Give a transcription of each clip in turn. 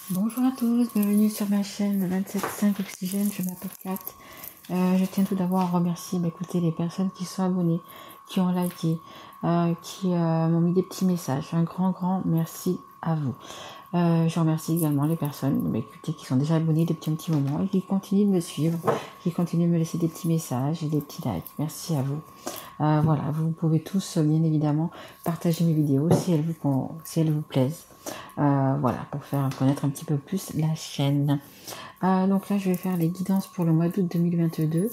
Bonjour à tous, bienvenue sur ma chaîne 27.5 Oxygène, je m'appelle Kat. Je tiens tout d'abord à remercier écoutez, les personnes qui sont abonnées, qui ont liké, qui m'ont mis des petits messages. Un grand merci à vous. Je remercie également les personnes écoutez, qui sont déjà abonnées depuis un petit moment et qui continuent de me suivre, qui continuent de me laisser des petits messages et des petits likes. Merci à vous. Voilà, vous pouvez tous bien évidemment partager mes vidéos si elles vous plaisent. Voilà, pour faire connaître un petit peu plus la chaîne. Donc là, je vais faire les guidances pour le mois d'août 2022,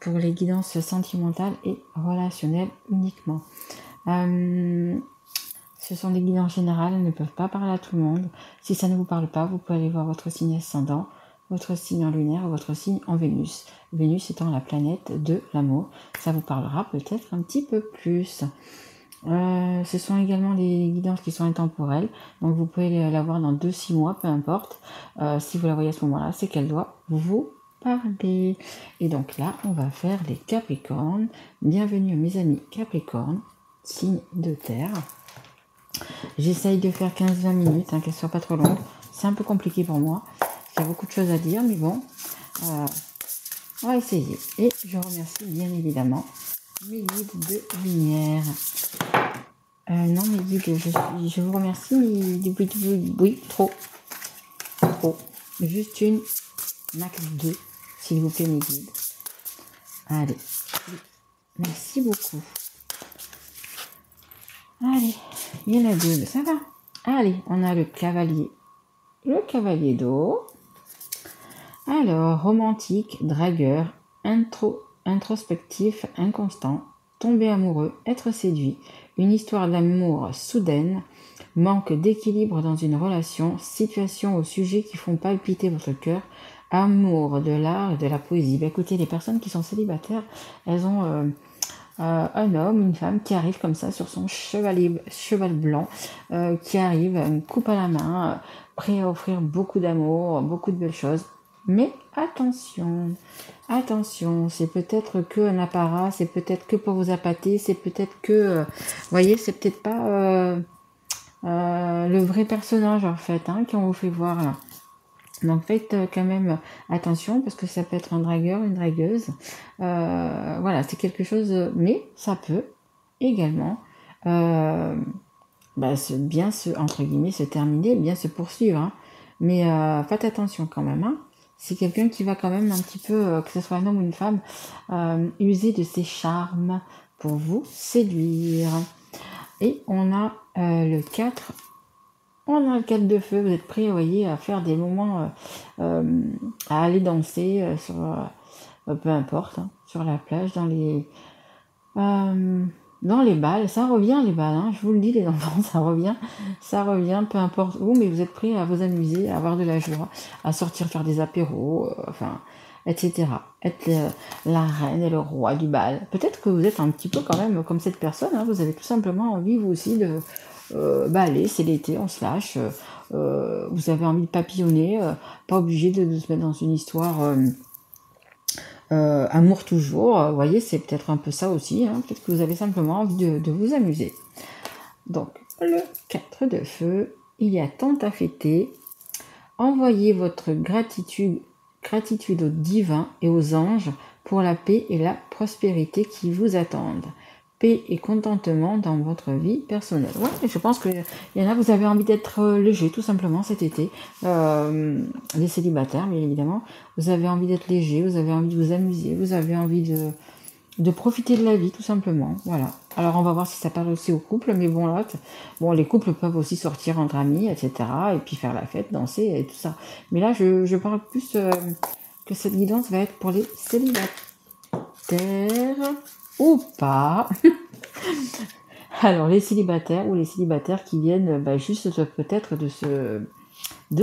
pour les guidances sentimentales et relationnelles uniquement. Ce sont des guidances générales, elles ne peuvent pas parler à tout le monde. Si ça ne vous parle pas, vous pouvez aller voir votre signe ascendant, votre signe en lunaire ou votre signe en Vénus. Vénus étant la planète de l'amour, ça vous parlera peut-être un petit peu plus. Ce sont également les guidances qui sont intemporelles, donc vous pouvez la voir dans 2-6 mois, peu importe. Si vous la voyez à ce moment-là, c'est qu'elle doit vous parler. Et donc là, on va faire les Capricornes. Bienvenue mes amis Capricornes, signe de terre. J'essaye de faire 15-20 minutes, qu'elle ne soit pas trop longue. C'est un peu compliqué pour moi, il y a beaucoup de choses à dire, mais bon, on va essayer. Et je remercie bien évidemment mes guides de lumière. Non, mes guides, je vous remercie, mais oui, trop. Juste une, max 2, s'il vous plaît, mes guides. Allez, merci beaucoup. Allez, il y en a 2, mais ça va. Allez, on a le cavalier. Le cavalier d'eau. Alors, romantique, dragueur, introspectif, inconstant, tomber amoureux, être séduit, une histoire d'amour soudaine, manque d'équilibre dans une relation, situation ou sujets qui font palpiter votre cœur, amour de l'art et de la poésie. Écoutez, les personnes qui sont célibataires, elles ont un homme, une femme qui arrive comme ça sur son cheval blanc, qui arrive, une coupe à la main, prêt à offrir beaucoup d'amour, beaucoup de belles choses. Mais attention, c'est peut-être que un apparat, c'est peut-être que pour vous appâter, c'est peut-être que, voyez, c'est peut-être pas le vrai personnage en fait, qu'on vous fait voir là. Donc faites quand même attention parce que ça peut être un dragueur, une dragueuse. Voilà, c'est quelque chose, mais ça peut également bien entre guillemets, se terminer, bien se poursuivre. Mais faites attention quand même. C'est quelqu'un qui va quand même un petit peu, que ce soit un homme ou une femme, user de ses charmes pour vous séduire. Et on a le 4. On a le 4 de feu, vous êtes prêts, voyez, à faire des moments, à aller danser sur, peu importe, sur la plage, dans les balles. Ça revient les balles, je vous le dis les enfants, ça revient, peu importe où, mais vous êtes prêts à vous amuser, à avoir de la joie, à sortir faire des apéros, etc. Être la reine et le roi du bal. Peut-être que vous êtes un petit peu quand même comme cette personne, vous avez tout simplement envie vous aussi de... allez, c'est l'été, on se lâche, vous avez envie de papillonner, pas obligé de se mettre dans une histoire amour toujours, vous voyez, c'est peut-être un peu ça aussi, peut-être que vous avez simplement envie de vous amuser. Donc, le 4 de feu, il y a tant à fêter, envoyez votre gratitude au divin et aux anges pour la paix et la prospérité qui vous attendent. Paix et contentement dans votre vie personnelle. Ouais, je pense qu'il y en a, vous avez envie d'être léger tout simplement cet été. Les célibataires, bien évidemment. Vous avez envie d'être léger, vous avez envie de vous amuser, vous avez envie de profiter de la vie tout simplement. Voilà. Alors on va voir si ça parle aussi aux couples, mais bon, les couples peuvent aussi sortir entre amis, etc. et puis faire la fête, danser et tout ça. Mais là, je parle plus que cette guidance va être pour les célibataires ou pas. Alors les célibataires ou les célibataires qui viennent juste peut-être de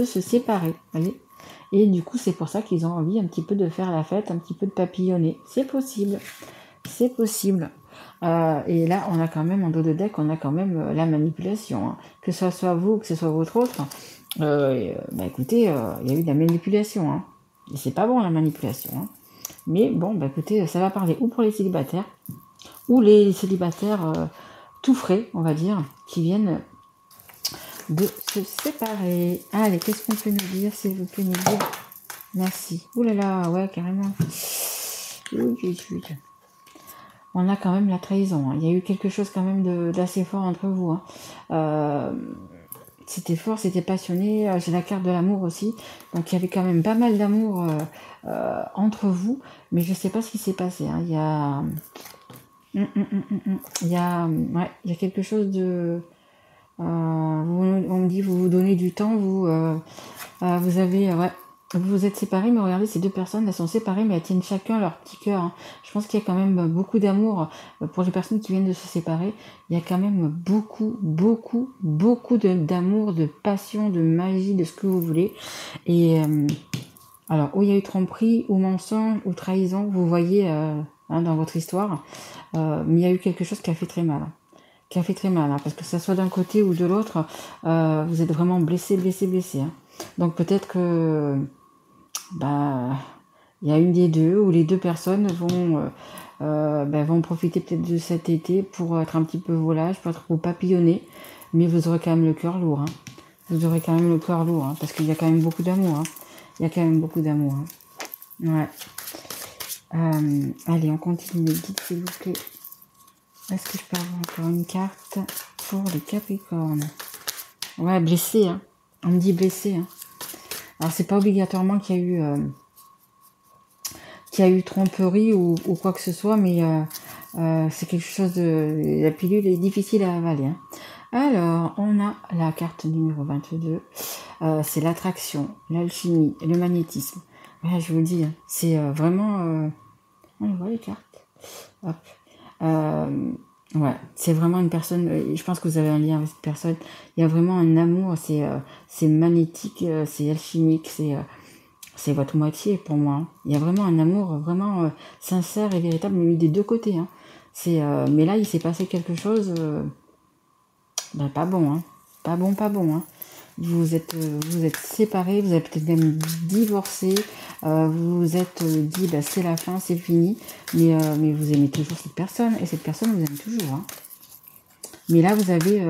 se séparer, voyez. Et du coup c'est pour ça qu'ils ont envie un petit peu de faire la fête, un petit peu de papillonner. C'est possible. Et là on a quand même en dos de deck, on a quand même la manipulation, que ce soit vous, que ce soit votre autre. Écoutez, il y a eu de la manipulation, et c'est pas bon la manipulation, mais bon, écoutez, ça va parler ou pour les célibataires, ou les célibataires tout frais, on va dire, qui viennent de se séparer. Allez, qu'est-ce qu'on peut nous dire, s'il vous plaît, nous dire? Merci. Ouh là là, ouais, carrément. On a quand même la trahison. Il y a eu quelque chose quand même d'assez fort entre vous. C'était fort, c'était passionné. J'ai la carte de l'amour aussi. Donc il y avait quand même pas mal d'amour entre vous. Mais je sais pas ce qui s'est passé. Il y a... Il y a quelque chose de... on me dit, vous vous donnez du temps, vous avez... vous vous êtes séparés, mais regardez, ces deux personnes, elles sont séparées, mais elles tiennent chacun leur petit cœur. Je pense qu'il y a quand même beaucoup d'amour pour les personnes qui viennent de se séparer. Il y a quand même beaucoup d'amour, de passion, de magie, de ce que vous voulez. Et alors, où il y a eu tromperie, ou mensonge, ou trahison, vous voyez dans votre histoire, mais il y a eu quelque chose qui a fait très mal. Parce que ça soit d'un côté ou de l'autre, vous êtes vraiment blessé. Donc peut-être que il y a une des deux, ou les deux personnes vont profiter peut-être de cet été pour être un petit peu volage, pour être papillonner, mais vous aurez quand même le cœur lourd. Vous aurez quand même le cœur lourd, parce qu'il y a quand même beaucoup d'amour. Ouais. Allez, on continue les guides, s'il vous plaît. Est-ce que je peux avoir encore une carte pour les Capricornes? Ouais, blessé. On me dit blessé. Alors, c'est pas obligatoirement qu'il y a eu tromperie ou quoi que ce soit, mais c'est quelque chose de... La pilule est difficile à avaler. Alors, on a la carte numéro 22. C'est l'attraction, l'alchimie, le magnétisme. Ouais, je vous le dis, c'est vraiment... On voit les cartes. Hop. Ouais, c'est vraiment une personne, je pense que vous avez un lien avec cette personne. Il y a vraiment un amour, c'est magnétique, c'est alchimique, c'est votre moitié pour moi. Il y a vraiment un amour vraiment sincère et véritable, mais des deux côtés. Mais là, il s'est passé quelque chose pas bon. Pas bon. Vous êtes séparés, vous avez peut-être même divorcé, vous vous êtes dit c'est la fin, c'est fini, mais vous aimez toujours cette personne, et cette personne vous aime toujours. Mais là, vous avez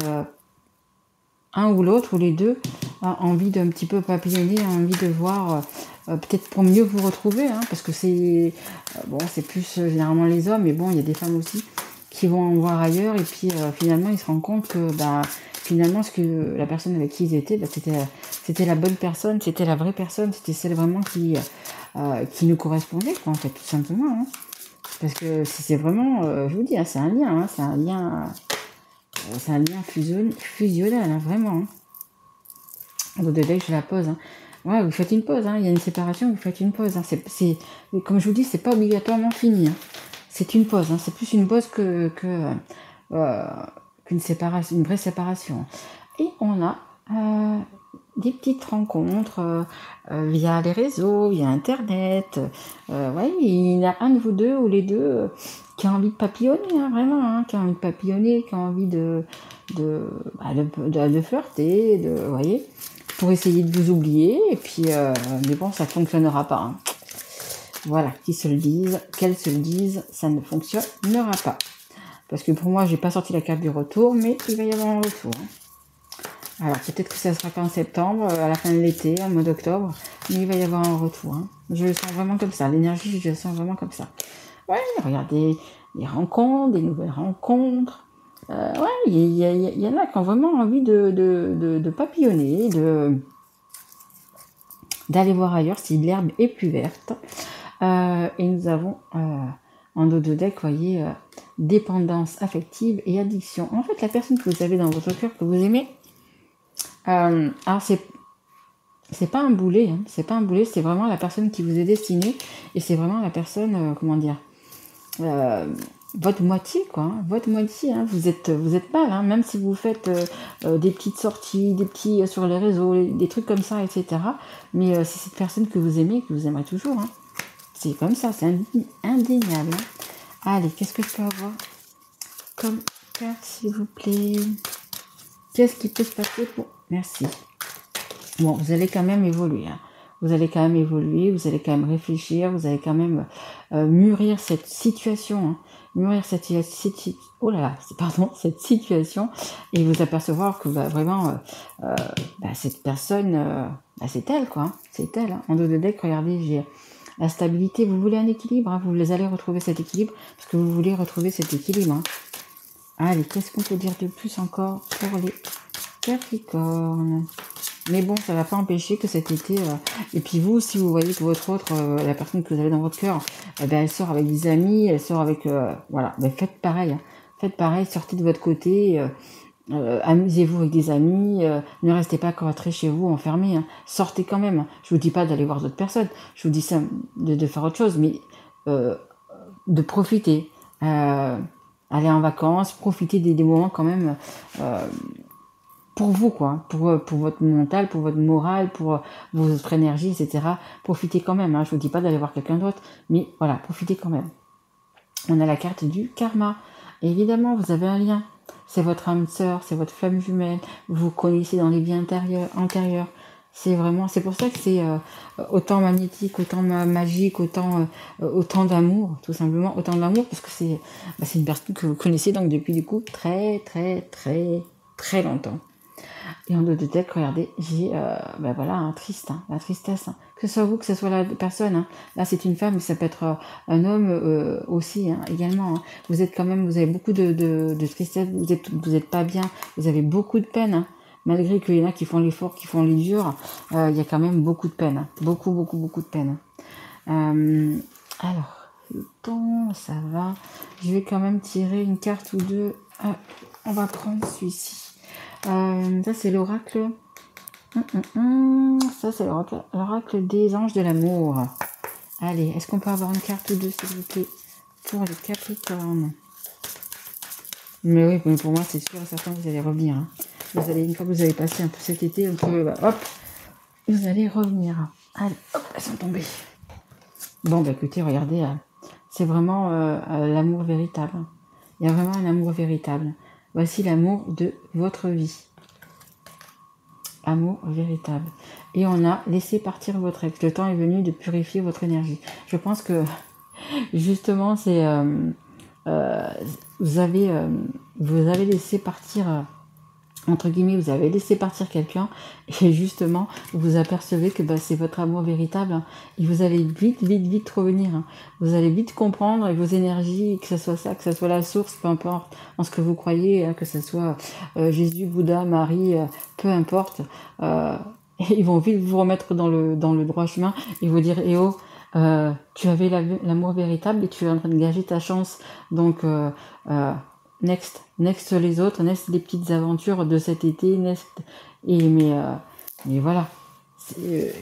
un ou l'autre, ou les deux, envie d'un petit peu papillonner, envie de voir, peut-être pour mieux vous retrouver, parce que c'est plus généralement les hommes, mais bon, il y a des femmes aussi qui vont en voir ailleurs, et puis finalement, ils se rendent compte que finalement, ce que la personne avec qui ils étaient, c'était la bonne personne, c'était la vraie personne, c'était celle vraiment qui nous correspondait, quoi, en fait, tout simplement. Parce que c'est vraiment, je vous dis, c'est un lien, c'est un lien fusionnel, vraiment. Donc dès que je la pose, ouais, vous faites une pause, il y a une séparation, vous faites une pause. C'est, comme je vous dis, c'est pas obligatoirement fini. C'est une pause, c'est plus une pause qu'une séparation, une vraie séparation. Et on a des petites rencontres via les réseaux, via Internet. Il y a un de vous deux ou les deux qui a envie de papillonner, vraiment, qui a envie de papillonner, qui a envie de flirter, vous voyez, pour essayer de vous oublier. Et puis, mais bon, ça fonctionnera pas. Voilà, qu'elles se le disent, ça ne fonctionnera pas. Parce que pour moi, j'ai pas sorti la carte du retour, mais il va y avoir un retour. Alors, peut-être que ça sera qu'en septembre, à la fin de l'été, en mois d'octobre, mais il va y avoir un retour. Je le sens vraiment comme ça. L'énergie, je le sens vraiment comme ça. Ouais, regardez, des rencontres, des nouvelles rencontres. Il y en a qui ont vraiment envie de papillonner, d'aller voir ailleurs si l'herbe est plus verte. Et nous avons en dos de deck, voyez, dépendance affective et addiction. En fait, la personne que vous avez dans votre cœur, que vous aimez, alors c'est pas un boulet, c'est vraiment la personne qui vous est destinée, et c'est vraiment la personne, votre moitié, votre moitié. Vous êtes mal, même si vous faites des petites sorties, des petits sur les réseaux, des trucs comme ça, etc. Mais c'est cette personne que vous aimez, que vous aimerez toujours. C'est comme ça, c'est indéniable. Allez, qu'est-ce que je peux avoir comme carte, s'il vous plaît? Qu'est-ce qui peut se passer pour... Merci. Bon, vous allez quand même évoluer. vous allez quand même évoluer, vous allez quand même réfléchir, vous allez quand même mûrir cette situation, hein, mûrir cette situation et vous apercevoir que vraiment cette personne, c'est elle quoi, hein, c'est elle. Hein. En dos de deck, regardez, j'ai la stabilité, vous voulez un équilibre, hein, vous allez retrouver cet équilibre parce que vous voulez retrouver cet équilibre. Hein. Allez, qu'est-ce qu'on peut dire de plus encore pour les Capricornes? Mais bon, ça va pas empêcher que cet été... Et puis vous, si vous voyez que votre autre, la personne que vous avez dans votre cœur, elle sort avec des amis, elle sort avec... voilà, faites pareil. Hein. Faites pareil, sortez de votre côté, amusez-vous avec des amis, ne restez pas cloîtrés chez vous, enfermés. Hein. Sortez quand même. Hein. Je vous dis pas d'aller voir d'autres personnes, je vous dis ça de faire autre chose, mais de profiter. Aller en vacances, profiter des moments quand même... pour vous, quoi, pour votre mental, pour votre morale, pour votre énergie, etc. Profitez quand même, hein. Je vous dis pas d'aller voir quelqu'un d'autre, mais voilà, profitez quand même. On a la carte du karma. Et évidemment, vous avez un lien. C'est votre âme sœur, c'est votre flamme jumelle, vous vous connaissez dans les vies antérieures. C'est pour ça que c'est autant magnétique, autant magique, autant d'amour, tout simplement, autant d'amour, parce que c'est une personne que vous connaissez donc depuis du coup très, très, très, très longtemps. Et en dos de deck, regardez, j'ai voilà, un triste, hein, la tristesse. Hein. Que ce soit vous, que ce soit la personne. Hein. Là, c'est une femme, mais ça peut être un homme aussi, hein, également. Hein. Vous êtes quand même, vous avez beaucoup de tristesse, vous êtes pas bien, vous avez beaucoup de peine. Hein. Malgré qu'il y en a qui font l'effort, qui font les durs, il y a quand même beaucoup de peine. Hein. Beaucoup, beaucoup, beaucoup de peine. Hein. Alors, le temps, ça va. Je vais quand même tirer une carte ou deux. On va prendre celui-ci. Ça c'est l'oracle. Ça c'est l'oracle des anges de l'amour. Allez, est-ce qu'on peut avoir une carte ou deux s'il vous plaît pour les Capricornes? Mais oui, mais pour moi c'est sûr et certain que vous allez revenir. Hein. Vous allez, une fois que vous avez passé un peu cet été, un peu, hop, vous allez revenir. Allez, hop, elles sont tombées. Bon, écoutez, regardez, c'est vraiment l'amour véritable. Il y a vraiment un amour véritable. Voici l'amour de votre vie. Amour véritable. Et on a laissé partir votre ex. Le temps est venu de purifier votre énergie. Je pense que justement, c'est vous avez laissé partir entre guillemets, vous avez laissé partir quelqu'un et justement vous apercevez que c'est votre amour véritable hein, et vous allez vite revenir. Hein. Vous allez vite comprendre et vos énergies, que ce soit ça, que ce soit la source, peu importe en ce que vous croyez, hein, que ce soit Jésus, Bouddha, Marie, peu importe, ils vont vite vous remettre dans le droit chemin et vous dire eh oh, tu avais l'amour véritable et tu es en train de gager ta chance. Donc next les autres, next les petites aventures de cet été, next mais voilà.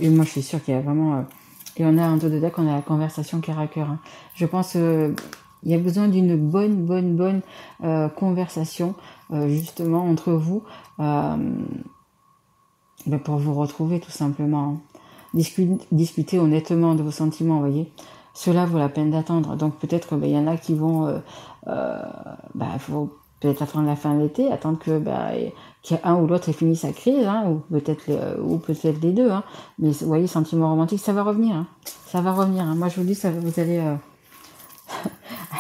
Et moi je suis sûre qu'il y a vraiment et on a un dos de deck, on a la conversation cœur à cœur. Hein. Je pense il y a besoin d'une bonne conversation justement entre vous pour vous retrouver tout simplement. Hein. Discuter honnêtement de vos sentiments, vous voyez. Cela vaut la peine d'attendre. Donc peut-être il y en a qui vont faut peut-être attendre la fin de l'été, attendre que qu'il y ait un ou l'autre ait fini sa crise, hein, ou peut-être les deux. Hein. Mais vous voyez, sentiment romantique, ça va revenir. Hein. Ça va revenir. Hein. Moi je vous dis, ça, vous allez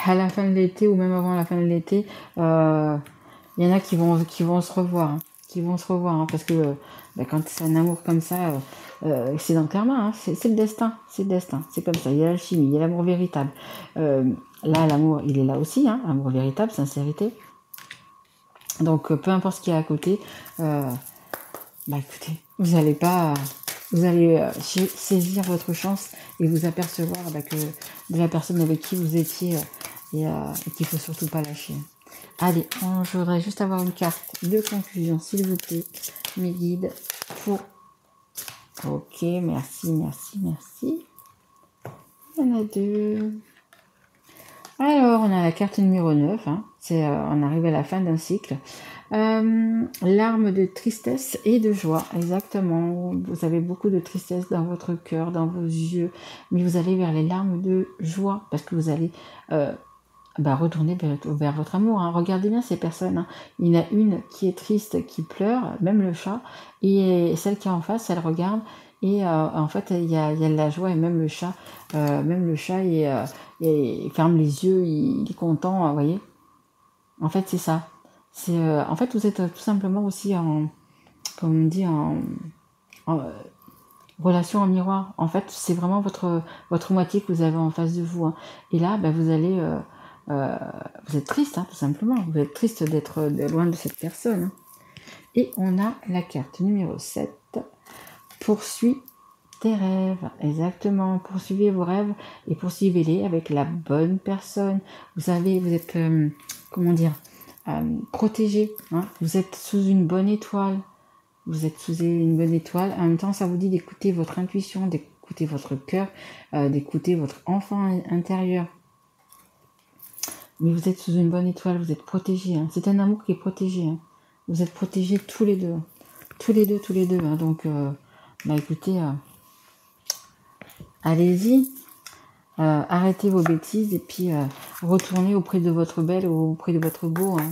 à la fin de l'été ou même avant la fin de l'été, il y en a qui vont se revoir. Hein. Qui vont se revoir, hein, parce que quand c'est un amour comme ça, c'est dans le karma, hein, c'est le destin, c'est comme ça, il y a l'alchimie, il y a l'amour véritable. Là, l'amour, il est là aussi, hein, amour véritable, sincérité. Donc, peu importe ce qu'il y a à côté, écoutez, vous allez saisir votre chance et vous apercevoir que de la personne avec qui vous étiez et qu'il faut surtout pas lâcher. Allez, je voudrais juste avoir une carte de conclusion, s'il vous plaît, mes guides, pour... Ok, merci. Il y en a deux. Alors, on a la carte numéro 9, hein. On arrive à la fin d'un cycle. Larmes de tristesse et de joie, exactement. Vous avez beaucoup de tristesse dans votre cœur, dans vos yeux, mais vous allez vers les larmes de joie, parce que vous allez... retournez vers votre amour. Hein. Regardez bien ces personnes. Hein. Il y en a une qui est triste, qui pleure, même le chat, et celle qui est en face, elle regarde Et en fait, il y a de la joie, et même le chat, il ferme les yeux, il est content, vous voyez. En fait, c'est ça. En fait, vous êtes tout simplement aussi comme on dit, en relation en miroir. En fait, c'est vraiment votre moitié que vous avez en face de vous, hein. Et là, vous allez... vous êtes triste, hein, tout simplement. Vous êtes triste d'être loin de cette personne, hein. Et on a la carte numéro 7. Poursuis tes rêves. Exactement. Poursuivez vos rêves et poursuivez-les avec la bonne personne. Vous êtes, comment dire, protégé, hein. Vous êtes sous une bonne étoile. Vous êtes sous une bonne étoile. En même temps, ça vous dit d'écouter votre intuition, d'écouter votre cœur, d'écouter votre enfant intérieur. Mais vous êtes sous une bonne étoile, vous êtes protégés, hein. C'est un amour qui est protégé, hein. Vous êtes protégés tous les deux. Tous les deux. Hein. Donc, écoutez, allez-y. Arrêtez vos bêtises et puis retournez auprès de votre belle ou auprès de votre beau, hein.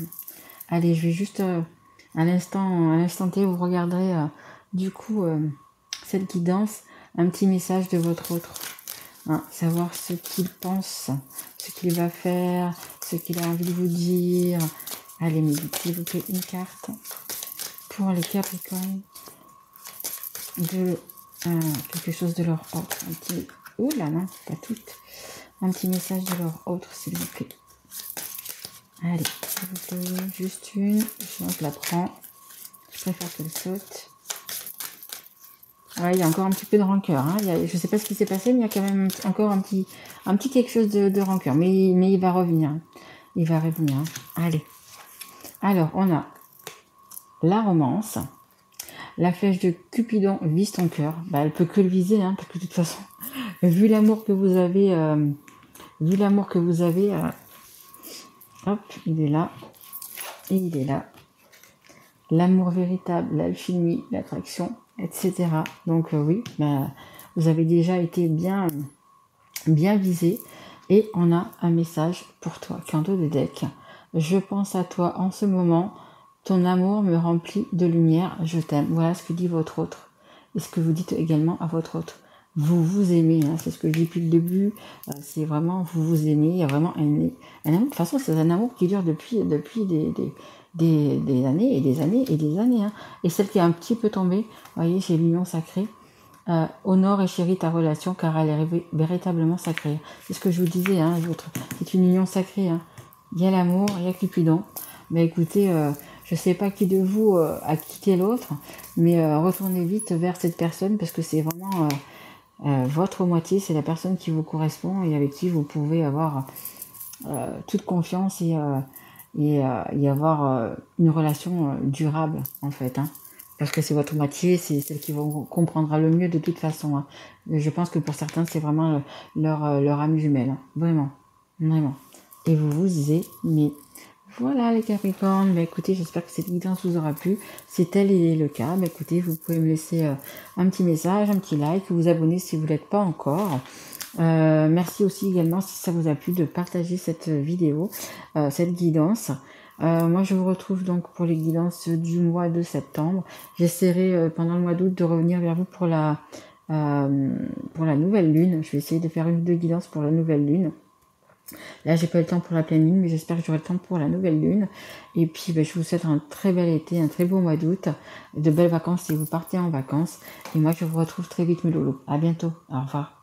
Allez, je vais juste... à l'instant T, vous regarderez du coup cette guidance, un petit message de votre autre, hein, savoir ce qu'il pense, ce qu'il va faire, ce qu'il a envie de vous dire. Allez, méditez, s'il vous plaît, une carte pour les Capricornes de quelque chose de leur autre. Un petit... Oh là, non, pas toutes. Un petit message de leur autre, s'il vous plaît. Allez, s'il vous plaît, juste une. Je la prends. Je préfère qu'elle saute. Ouais, il y a encore un petit peu de rancœur, hein. Je ne sais pas ce qui s'est passé, mais il y a quand même encore un petit quelque chose de rancœur. Mais il va revenir. Il va revenir. Allez. Alors, on a la romance. La flèche de Cupidon vise ton cœur. Elle peut que le viser, hein, parce que de toute façon, vu l'amour que vous avez, hop, il est là. Et il est là. L'amour véritable, l'alchimie, l'attraction, etc. Donc oui, vous avez déjà été bien visé. Et on a un message pour toi. Canto de deck. Je pense à toi en ce moment. Ton amour me remplit de lumière. Je t'aime. Voilà ce que dit votre autre. Et ce que vous dites également à votre autre. Vous vous aimez, hein, c'est ce que je dis depuis le début. C'est vraiment, vous vous aimez. Il y a vraiment un amour. De toute façon, c'est un amour qui dure depuis des années et des années et des années, hein. Et celle qui est un petit peu tombée, vous voyez, c'est l'union sacrée. Honore et chéris ta relation car elle est véritablement sacrée. C'est ce que je vous disais, hein, c'est une union sacrée, hein. Il y a l'amour, il y a Cupidon. Mais écoutez, je sais pas qui de vous a quitté l'autre, mais retournez vite vers cette personne parce que c'est vraiment votre moitié, c'est la personne qui vous correspond et avec qui vous pouvez avoir toute confiance et y avoir une relation durable en fait, hein. Parce que c'est votre moitié, c'est celle qui vous comprendra le mieux de toute façon, hein. Je pense que pour certains c'est vraiment leur âme jumelle, hein. Vraiment. Et vous vous aimez. Voilà les Capricornes, écoutez, j'espère que cette guidance vous aura plu. Si tel est le cas, écoutez, vous pouvez me laisser un petit message, un petit like, vous abonner si vous ne l'êtes pas encore. Merci aussi également si ça vous a plu de partager cette vidéo, cette guidance. Moi je vous retrouve donc pour les guidances du mois de septembre. J'essaierai pendant le mois d'août de revenir vers vous pour la nouvelle lune. Je vais essayer de faire une ou deux guidances pour la nouvelle lune. Là j'ai pas le temps pour la pleine lune, mais j'espère que j'aurai le temps pour la nouvelle lune. Et puis je vous souhaite un très bel été, un très beau mois d'août, de belles vacances si vous partez en vacances. Et moi je vous retrouve très vite mes loulous. À bientôt, au revoir.